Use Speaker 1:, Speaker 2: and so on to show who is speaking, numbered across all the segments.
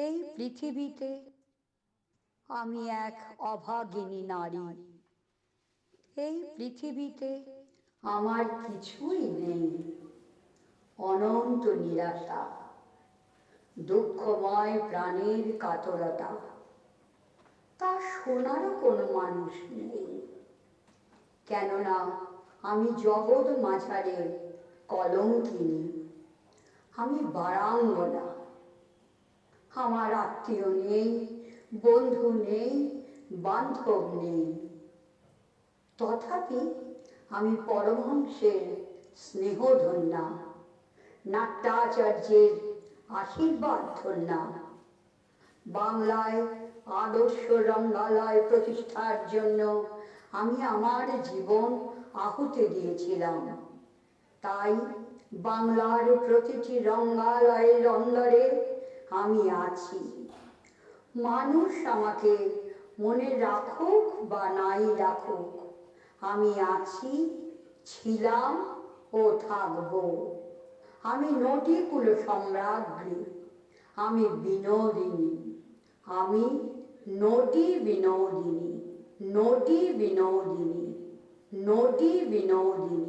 Speaker 1: এই পৃথিবীতে আমি এক অভাগিনী নারী। এই পৃথিবীতে আমার কিছুই নেই, অনন্ত নিরাশা, দুঃখময় প্রাণের কাতরতা। তা শোনারও কোনো মানুষ নেই, কেননা আমি জগৎ মাঝারে কলঙ্কিনী, আমি বারাঙ্গনা। আমার আত্মীয় নেই, বন্ধু নেই, বান্ধব নেই। তথাপি আমি পরমহংসের স্নেহধন্যা, নাট্যাচার্যের আশীর্বাদ ধন্যা। বাংলায় আদর্শ রঙ্গালয় প্রতিষ্ঠার জন্য আমি আমার জীবন আহুতি দিয়েছিলাম। তাই বাংলার প্রতিটি রঙ্গালয়ের অন্দরে আমি আছি। মানুষ আমাকে মনে রাখুক বা নাই রাখুক, আমি আছি, ছিলাম ও থাকব। আমি নটিকুল সম্রাজ্ঞী, আমি বিনোদিনী, আমি নটি বিনোদিনী, নটি বিনোদিনী, নটি বিনোদিনী।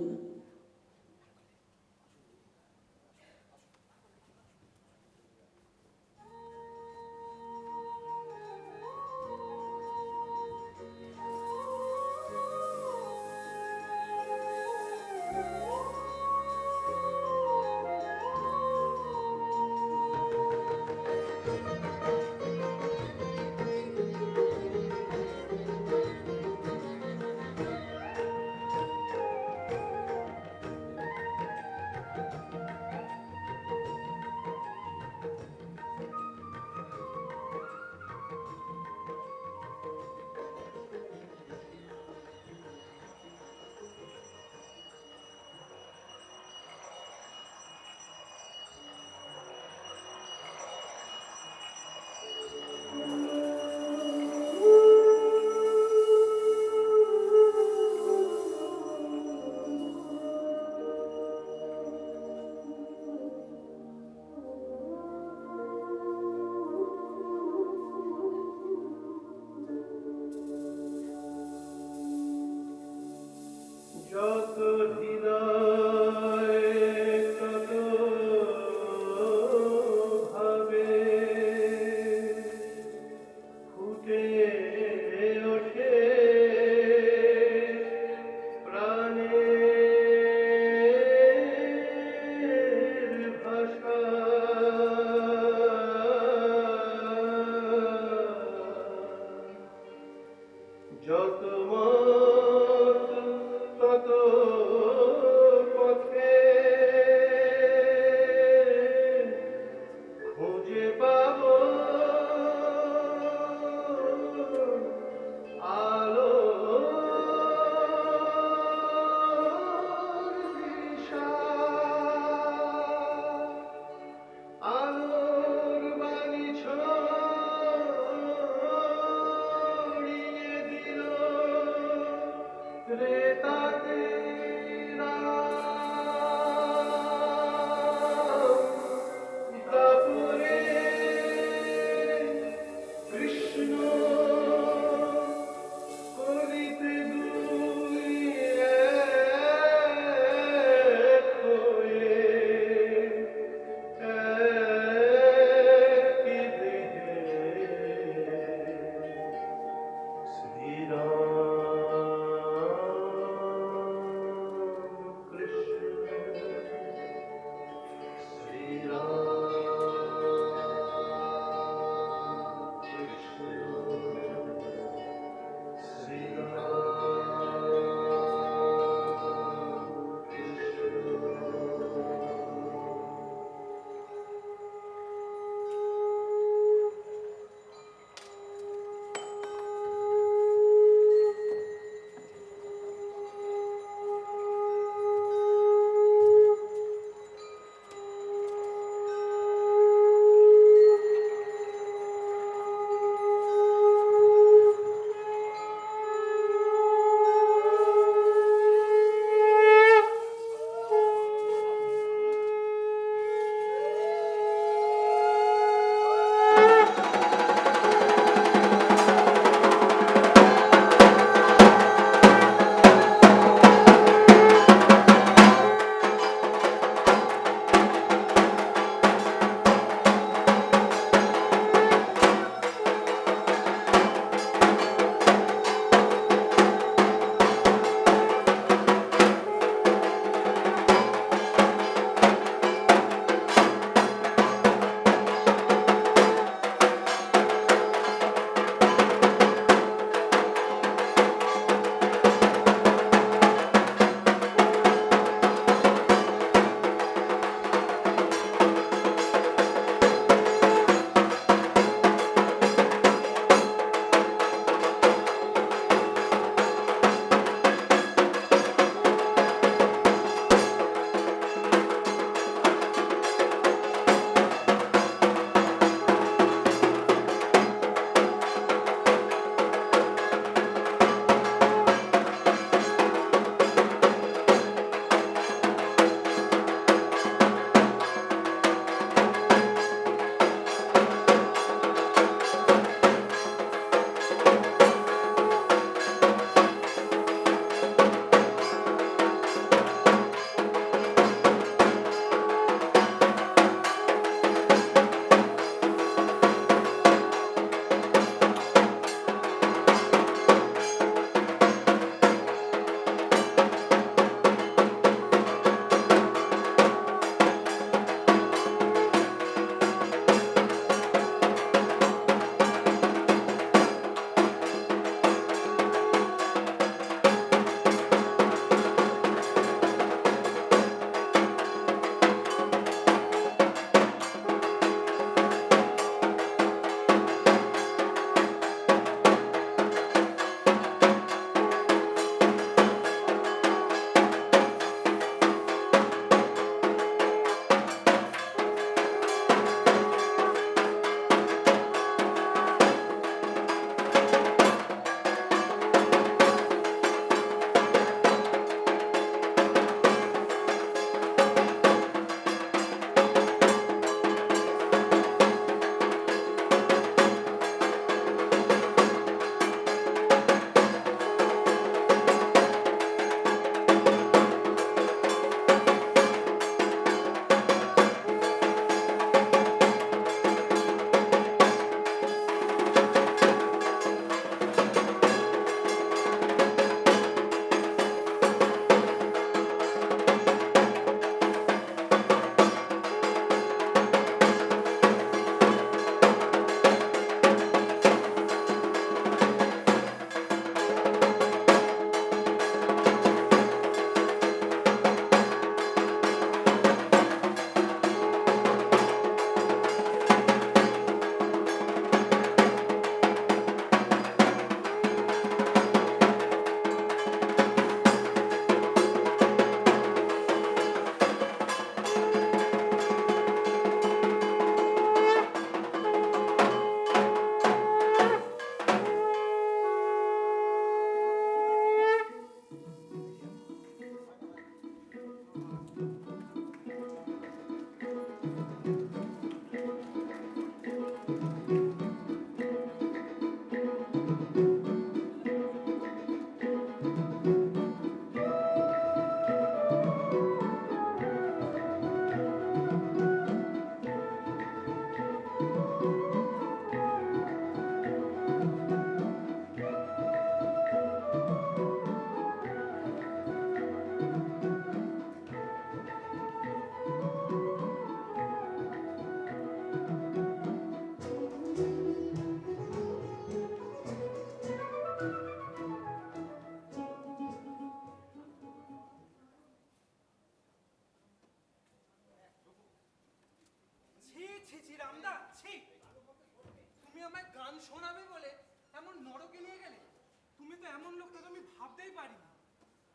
Speaker 2: এমন লোকটা তো আমি ভাবতেই পারিনি।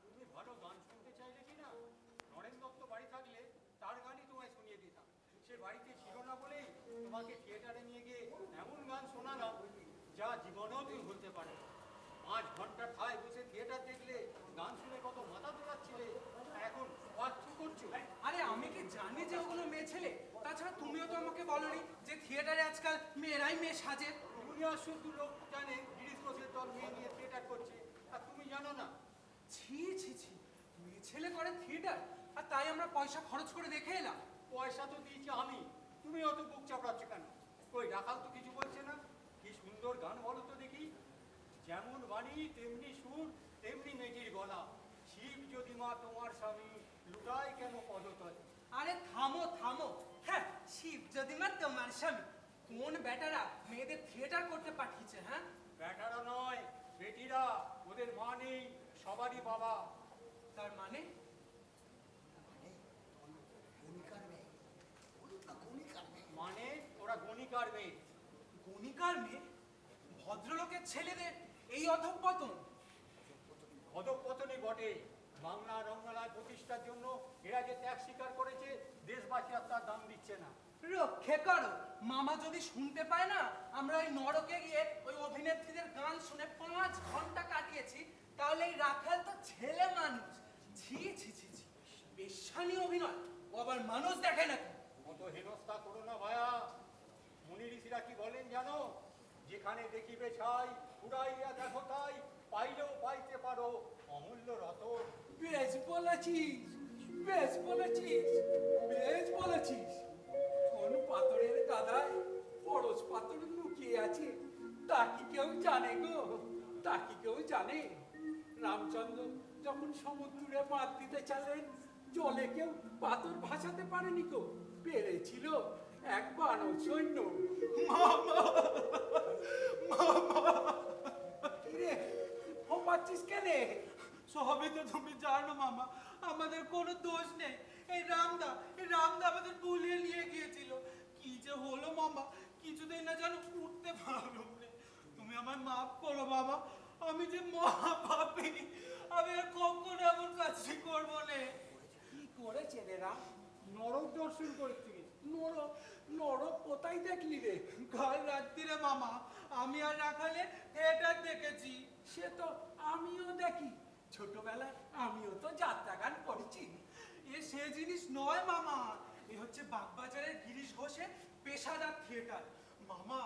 Speaker 3: তুমি ভালো গান শুনতে চাইলে কি না, নরেন দত্ত বাড়ি থাকলে তার গানই তোমায় শুনিয়ে দিতাম। সে বাড়িতে ছিল না বলেই তোমাকে থিয়েটারে নিয়ে গিয়ে এমন গান শোনালাম যা জীবনেও তুমি ভুলতে পারবে না। 5 ঘন্টা ঠায় বসে থিয়েটার দেখলে, গান শুনে কত মাথা দোলাচ্ছিলে, এখন কি করছো?
Speaker 2: আরে আমি কি জানি যে ওগুলো মেয়ে ছেলে? তাছাড়া তুমিও তো আমাকে বলনি যে থিয়েটারে আজকাল মেয়েরাই মেয়ে সাজে।
Speaker 3: দুনিয়ার শুধু লোক জানে গিরিশ ঘোষের দল মেয়ে নিয়ে থিয়েটার করছে, আর তুমি জানো না?
Speaker 2: ছি ছি ছি, মেয়ে ছেলে করে থিয়েটার, আর তাই আমরা পয়সা খরচ করে দেখে এলাম।
Speaker 3: পয়সা তো দিয়েছি আমি, তুমি অত বুক চাপড়াচ্ছ কেন? কই রাখাল তো কিছু বলছে না? কি সুন্দর গান বলো তো দেখি। যেমন বাণী তেমনি সুর, তেমনি মেয়েটির গলা। শিব যদি মা তোমার স্বামী, লুটাই কেন পদতলে।
Speaker 2: আরে থামো থামো। হ্যাঁ, শিব যদি মা তোমার স্বামী। কোন বেটারা মেয়েদের থিয়েটার করতে পাঠিয়েছে? হ্যাঁ,
Speaker 3: বেটারা নয়, বেটিরা। ওদের মা নেই, সবারই বাবা।
Speaker 2: তার মানে
Speaker 3: মানে ওরা গণিকার মেয়ে।
Speaker 2: গণিকার মেয়ে? ভদ্রলোকের ছেলেদের এই অধঃপতন।
Speaker 3: অধঃপতনই বটে। বাংলা রঙ্গলায় প্রতিষ্ঠার জন্য এরা যে ত্যাগ স্বীকার করেছে, দেশবাসী আর তার দাম দিচ্ছে না।
Speaker 2: রক্ষে করো। মামা যদি শুনতে পায় না আমরা ওই নরকে গিয়ে ওই অভিনেত্রীদের গান শুনে 5 ঘন্টা কাটিয়েছি, তাহলে এই রাখাল তো ছেলে মানুষ। ছি ছি ছি ছি, বেশ্যানি অভিনয়। ও আবার মানুষ দেখে নাকি?
Speaker 3: অত হেনস্থা করো না ভায়া। মুনি ঋষিরা কি বলেন জানো? যেখানে দেখিবে ছাই, উড়াইয়া দেখো তাই, পাইলেও পাইতে পারো অমূল্য রতন।
Speaker 2: বেশ বলেছিস, বেশ বলেছিস, বেশ বলেছিস। কোন পাথরের গাদায় পরশ পাথর লুকিয়ে আছে তা কি কেউ জানে গো? তা কি কেউ জানে? রামচন্দ্র যখন সমুদ্রে মাছ দিতে চাইলেন, জলে কেউ পাথর ভাসাতে পারেনি গো, পেরেছিল এক বানর সৈন্য। মামা, মামা, কিরে ফোপাচ্ছিস কেনে? সবই তো তুমি জানো মামা, আমাদের কোনো দোষ নেই। এই রামদা আমাদের ভুলিয়ে নিয়ে গিয়েছিল। কি যে হলো মামা, কিছুতেই না যেন উঠতে পারলাম না। তুমি আমায় মাফ করো বাবা, আমি যে মহাপাপী। আমি আর কখনো এমন কাজ করবো না। কি করেছে রে রাম?
Speaker 3: নরক দর্শন করতে গেছে।
Speaker 2: নরক? নরক কোথায় দেখলি রে? কাল রাত্রিরে মামা আমি আর রাখালে থিয়েটার দেখেছি। সে তো আমিও দেখি, ছোটবেলায় আমিও তো যাত্রা গান করেছি। এ সে জিনিস নয় মামা, এ হচ্ছে বাগবাজারের গিরিশ ঘোষের পেশাদার থিয়েটার। মামা